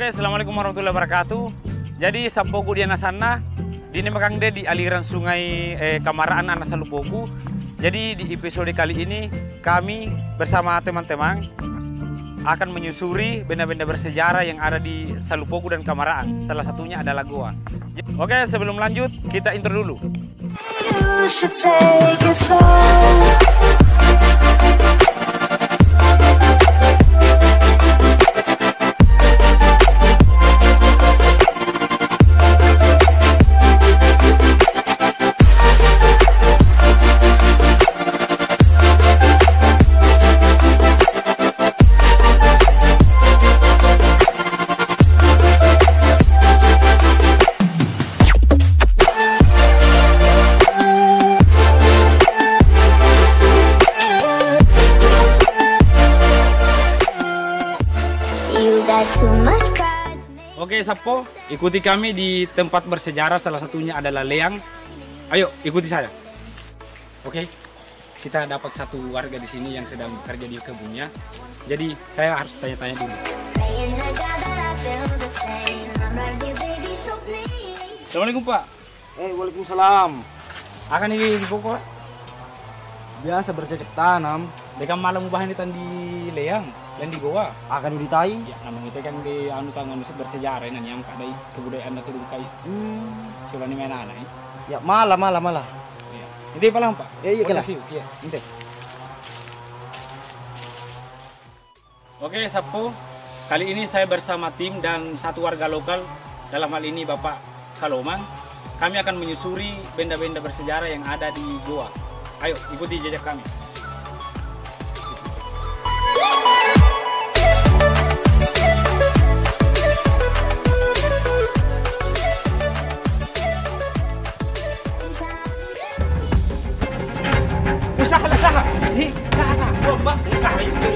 Oke, assalamualaikum warahmatullahi wabarakatuh. Jadi sampoku di sana di Makang di aliran sungai Kamaraan Anak Salupoku. Jadi di episode kali ini kami bersama teman-teman akan menyusuri benda-benda bersejarah yang ada di Salupoku dan Kamaraan. Salah satunya adalah goa. Oke, sebelum lanjut kita intro dulu. You should take it slow. Oke, Sapo, ikuti kami di tempat bersejarah, salah satunya adalah Leang. Ayo, ikuti saya. Oke, kita dapat satu warga di sini yang sedang bekerja di kebunnya. Jadi, saya harus tanya-tanya dulu. Assalamualaikum, Pak. Waalaikumsalam. Akan ini di pokok? Biasa bercocok tanam. Dekam malam ubahan itu di Leang dan di Goa. Akan ditai. Ya, namanya itu kan di anu tangan bersejarah ini yang kadai kebudayaan itu kai. Coba nih main anak. Ya malah. Iya. Ini palang, Pak. Iya kelas. Iya, ini. Oke, Sapo. Kali ini saya bersama tim dan satu warga lokal, dalam hal ini Bapak Kaloman. Kami akan menyusuri benda-benda bersejarah yang ada di Goa. Ayo, ikuti jejak kami. Saha. Lomba. Saha itu.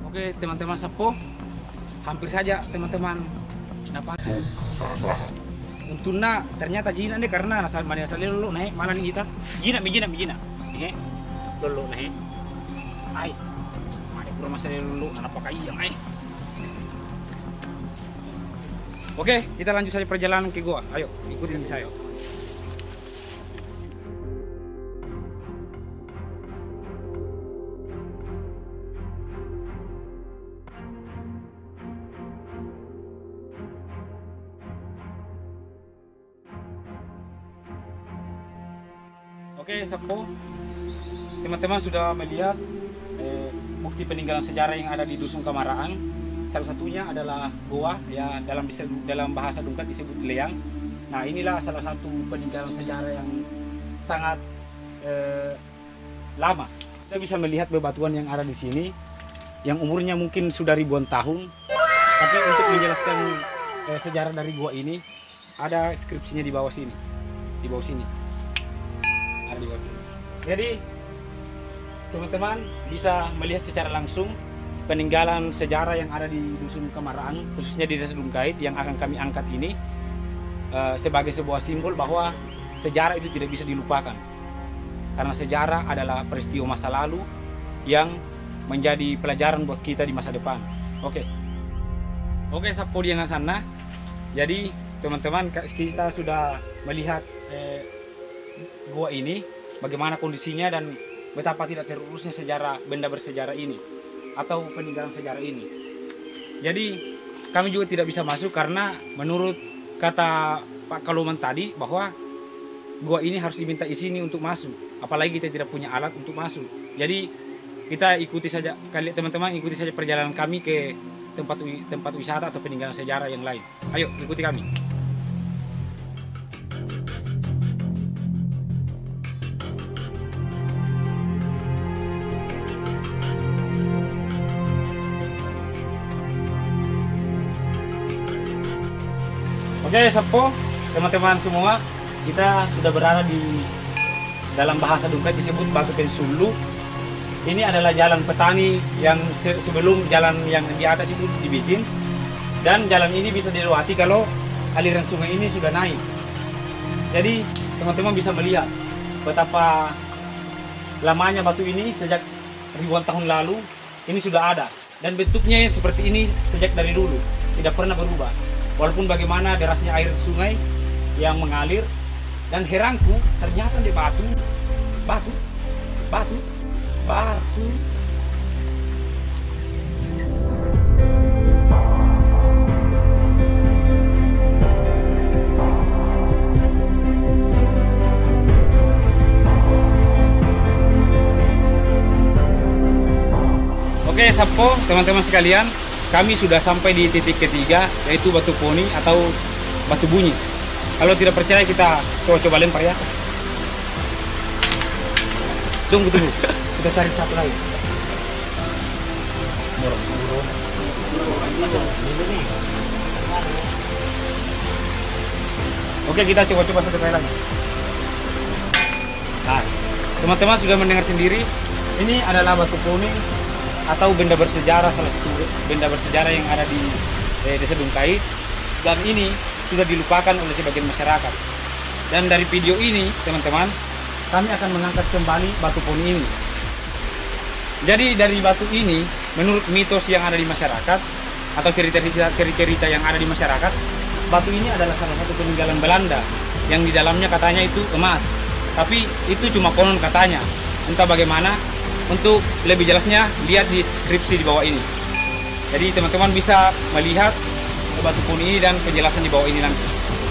Oke, teman-teman Sapo, hampir saja teman-teman dapat. Untungnya ternyata jina nih karena asal lulu naik malah nih kita. Jina. Nih. Lulu naik. Ai. Mari kurang masalah lulu anak pakai yang ai. Oke, kita lanjut saja perjalanan ke Goa. Ayo, ikutin saya. Oke, Sapo, teman-teman sudah melihat bukti peninggalan sejarah yang ada di Dusun Kamaraan. Salah satunya adalah goa, ya dalam bahasa Dungkat disebut Leang. Nah, inilah salah satu peninggalan sejarah yang sangat lama. Kita bisa melihat bebatuan yang ada di sini, yang umurnya mungkin sudah ribuan tahun. Tapi untuk menjelaskan sejarah dari goa ini, ada skripsinya di bawah sini. Di bawah sini. Ada di bawah sini. Jadi, teman-teman bisa melihat secara langsung peninggalan sejarah yang ada di Dusun Kamaraan, khususnya di Desa Dungkait yang akan kami angkat ini sebagai sebuah simbol bahwa sejarah itu tidak bisa dilupakan. Karena sejarah adalah peristiwa masa lalu yang menjadi pelajaran buat kita di masa depan. Oke, Sapo di sana. Jadi teman-teman, kita sudah melihat gua ini, bagaimana kondisinya dan betapa tidak terurusnya sejarah benda bersejarah ini atau peninggalan sejarah ini. Jadi kami juga tidak bisa masuk karena menurut kata Pak Kaloman tadi bahwa gua ini harus diminta izin untuk masuk. Apalagi kita tidak punya alat untuk masuk. Jadi kita ikuti saja, kalian teman-teman ikuti saja perjalanan kami ke tempat wisata atau peninggalan sejarah yang lain. Ayo ikuti kami. Oke, Sapo, teman-teman semua, kita sudah berada di dalam bahasa Dungkat disebut Batu Pensulu. Ini adalah jalan petani yang sebelum jalan yang di atas itu dibikin. Dan jalan ini bisa dilewati kalau aliran sungai ini sudah naik. Jadi teman-teman bisa melihat betapa lamanya batu ini sejak ribuan tahun lalu ini sudah ada, dan bentuknya seperti ini sejak dari dulu, tidak pernah berubah walaupun bagaimana derasnya air sungai yang mengalir. Dan heranku, ternyata di batu. Oke, Sapo, teman-teman sekalian, kami sudah sampai di titik ketiga, yaitu batu poni atau batu bunyi. Kalau tidak percaya, kita coba lempar ya. Tunggu. Kita cari satu lagi. Oke, kita coba satu kali lagi. Nah, teman-teman sudah mendengar sendiri, ini adalah batu poni atau benda bersejarah, salah satu benda bersejarah yang ada di Desa Dungkait, dan ini sudah dilupakan oleh sebagian masyarakat. Dan dari video ini, teman-teman, kami akan mengangkat kembali batu poni ini. Jadi dari batu ini, menurut mitos yang ada di masyarakat atau cerita-cerita yang ada di masyarakat, batu ini adalah salah satu peninggalan Belanda yang di dalamnya katanya itu emas. Tapi itu cuma konon katanya. Entah bagaimana. Untuk lebih jelasnya, lihat di deskripsi di bawah ini. Jadi teman-teman bisa melihat batu poni ini dan penjelasan di bawah ini nanti.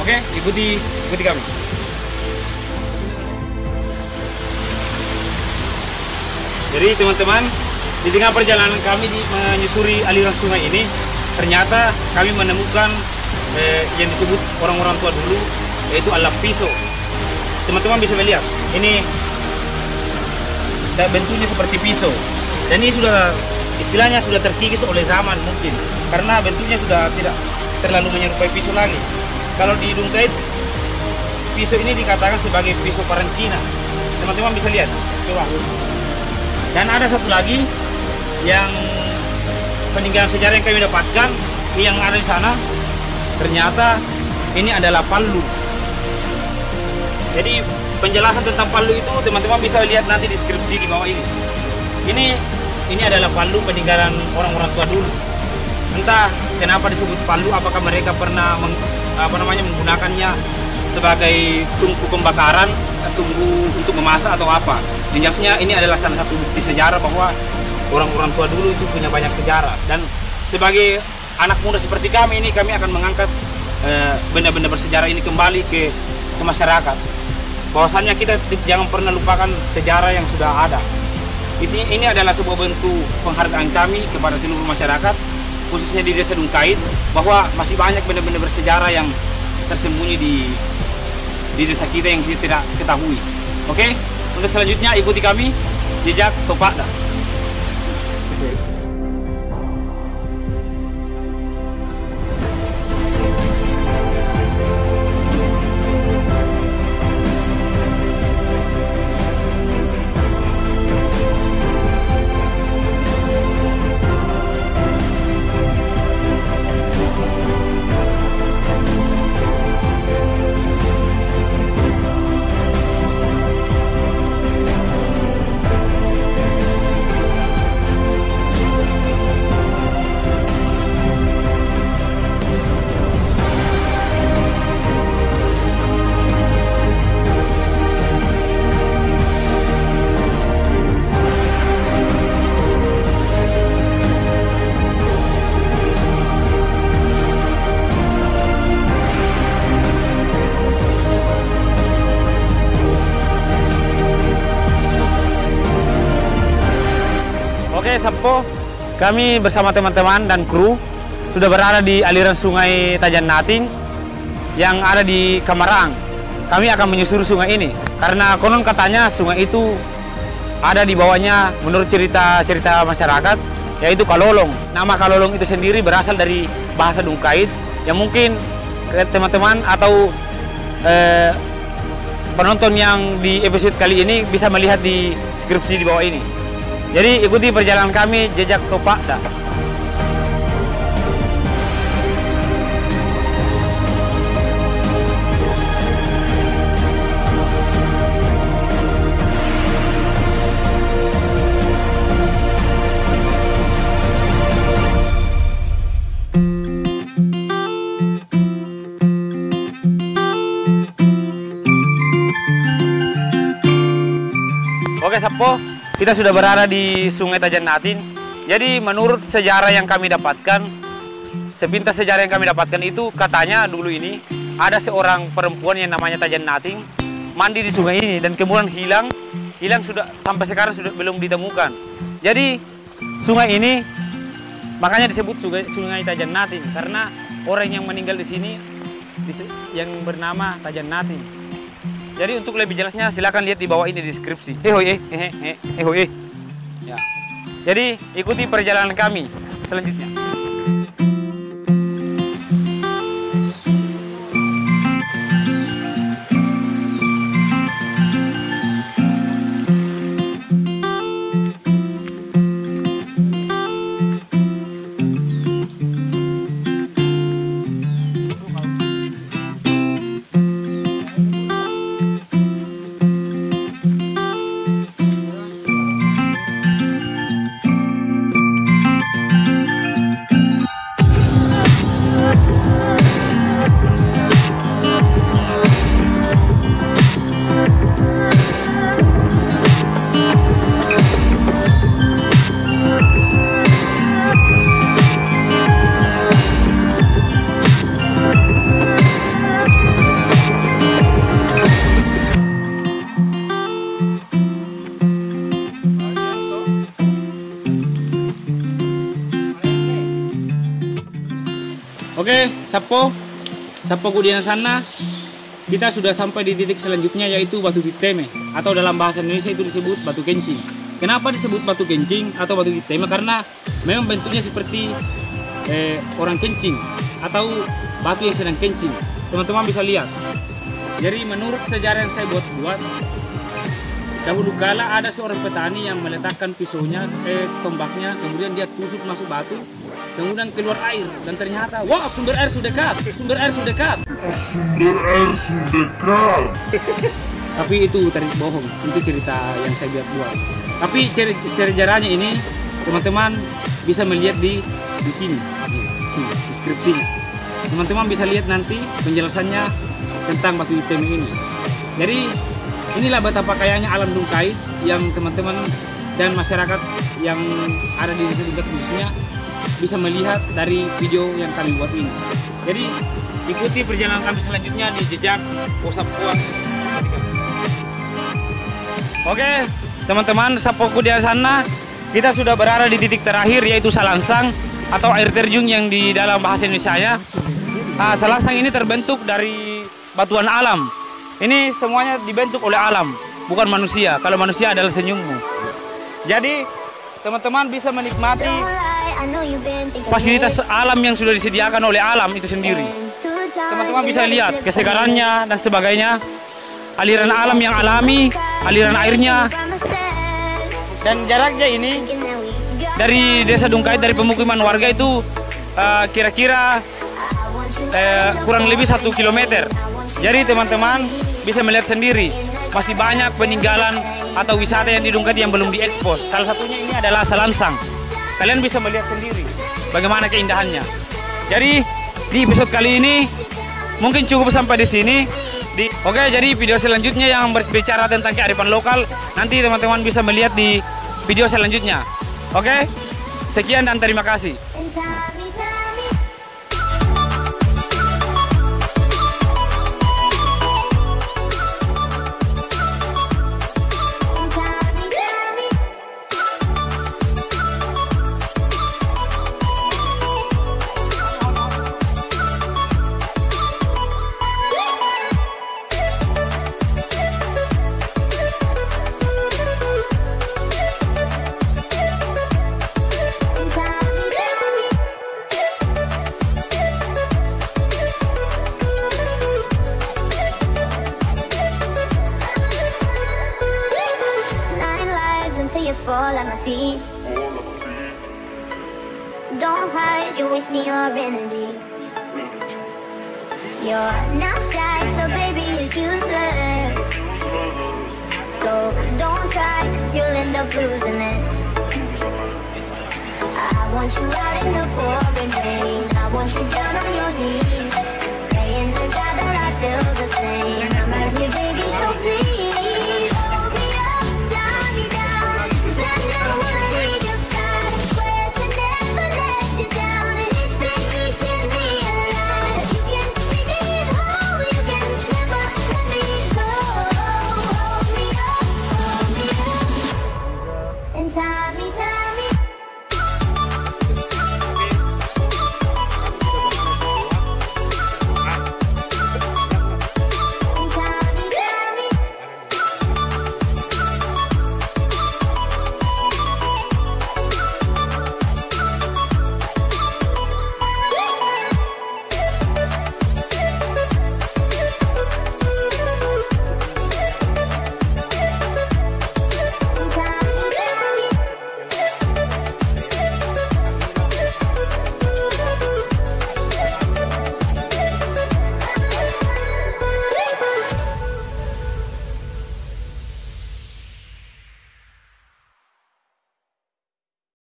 Oke, ikuti kami. Jadi teman-teman, di tengah perjalanan kami menyusuri aliran sungai ini, ternyata kami menemukan yang disebut orang-orang tua dulu, yaitu alat pisau. Teman-teman bisa melihat, ini bentuknya seperti pisau, dan ini sudah istilahnya sudah terkikis oleh zaman mungkin, karena bentuknya sudah tidak terlalu menyerupai pisau lagi. Kalau di Dungkait, pisau ini dikatakan sebagai pisau Parancina. Teman-teman bisa lihat, coba. Dan ada satu lagi yang peninggalan sejarah yang kami dapatkan yang ada di sana, ternyata ini adalah palu. Jadi penjelasan tentang palu itu teman-teman bisa lihat nanti di deskripsi di bawah ini. Ini adalah palu peninggalan orang-orang tua dulu. Entah kenapa disebut palu, apakah mereka pernah menggunakannya sebagai tungku pembakaran, tungku untuk memasak atau apa. Jelasnya ini adalah salah satu bukti sejarah bahwa orang-orang tua dulu itu punya banyak sejarah. Dan sebagai anak muda seperti kami ini, kami akan mengangkat benda-benda bersejarah ini kembali ke masyarakat. Bahwasannya kita jangan pernah lupakan sejarah yang sudah ada. Ini adalah sebuah bentuk penghargaan kami kepada seluruh masyarakat, khususnya di Desa Dungkait, bahwa masih banyak benda-benda bersejarah yang tersembunyi di desa kita yang kita tidak ketahui. Oke, untuk selanjutnya ikuti kami, jejak Topakda. Oke, Sampo, kami bersama teman-teman dan kru sudah berada di aliran sungai Tajan Nating yang ada di Kamarang. Kami akan menyusuri sungai ini karena konon katanya sungai itu ada di bawahnya menurut cerita masyarakat, yaitu Kalolong. Nama Kalolong itu sendiri berasal dari bahasa Dungkait yang mungkin teman-teman atau penonton yang di episode kali ini bisa melihat di deskripsi di bawah ini. Jadi ikuti perjalanan kami, jejak Topakda. Oke Sapo, kita sudah berada di Sungai Tajan Natin. Jadi menurut sejarah yang kami dapatkan, sepintas sejarah yang kami dapatkan itu katanya dulu ini ada seorang perempuan yang namanya Tajan Natin mandi di sungai ini dan kemudian hilang sudah sampai sekarang sudah belum ditemukan. Jadi sungai ini makanya disebut Sungai Tajan Natin karena orang yang meninggal di sini yang bernama Tajan Natin. Jadi untuk lebih jelasnya silakan lihat di bawah ini deskripsi. Ya. Jadi ikuti perjalanan kami selanjutnya. Oke, Sapo Kudiana sana, kita sudah sampai di titik selanjutnya yaitu Batu Kiteme atau dalam bahasa Indonesia itu disebut batu kencing. Kenapa disebut batu kencing atau batu kiteme? Karena memang bentuknya seperti orang kencing atau batu yang sedang kencing. Teman-teman bisa lihat. Jadi menurut sejarah yang saya buat, dahulu kala ada seorang petani yang meletakkan pisaunya, tombaknya, kemudian dia tusuk masuk batu, kemudian keluar air dan ternyata, wah sumber air sudah dekat, sumber air sudah dekat. Tapi itu tadi bohong, itu cerita yang saya buat. Tapi sejarahnya ini teman-teman bisa melihat di sini, deskripsinya. Teman-teman bisa lihat nanti penjelasannya tentang batu kiteme ini. Jadi inilah betapa kayanya alam Dungkait yang teman-teman dan masyarakat yang ada di desa Dungkait khususnya bisa melihat dari video yang kami buat ini. Jadi ikuti perjalanan kami selanjutnya di jejak Sapuan. Oke teman-teman, Sapoku di sana kita sudah berada di titik terakhir yaitu Salangsang atau air terjun yang di dalam bahasa Indonesia. Salangsang ini terbentuk dari batuan alam. Ini semuanya dibentuk oleh alam, bukan manusia. Kalau manusia adalah senyummu. Jadi teman-teman bisa menikmati fasilitas alam yang sudah disediakan oleh alam itu sendiri. Teman-teman bisa lihat kesegarannya dan sebagainya, aliran alam yang alami, aliran airnya. Dan jaraknya ini dari desa Dungkait, dari pemukiman warga itu kira-kira kurang lebih 1 kilometer. Jadi teman-teman bisa melihat sendiri masih banyak peninggalan atau wisata yang di Dungkait yang belum diekspos. Salah satunya ini adalah Salangsang. Kalian bisa melihat sendiri bagaimana keindahannya. Jadi di episode kali ini mungkin cukup sampai di sini. Oke, jadi video selanjutnya yang berbicara tentang kearifan lokal nanti teman-teman bisa melihat di video selanjutnya. Oke, sekian dan terima kasih. Fall at my feet. Don't hide, you're wasting your energy. You're not shy, so baby it's useless. So don't try, cause you'll end up losing it. I want you out in the pouring rain. I want you down on your knees, praying to God that I feel the same.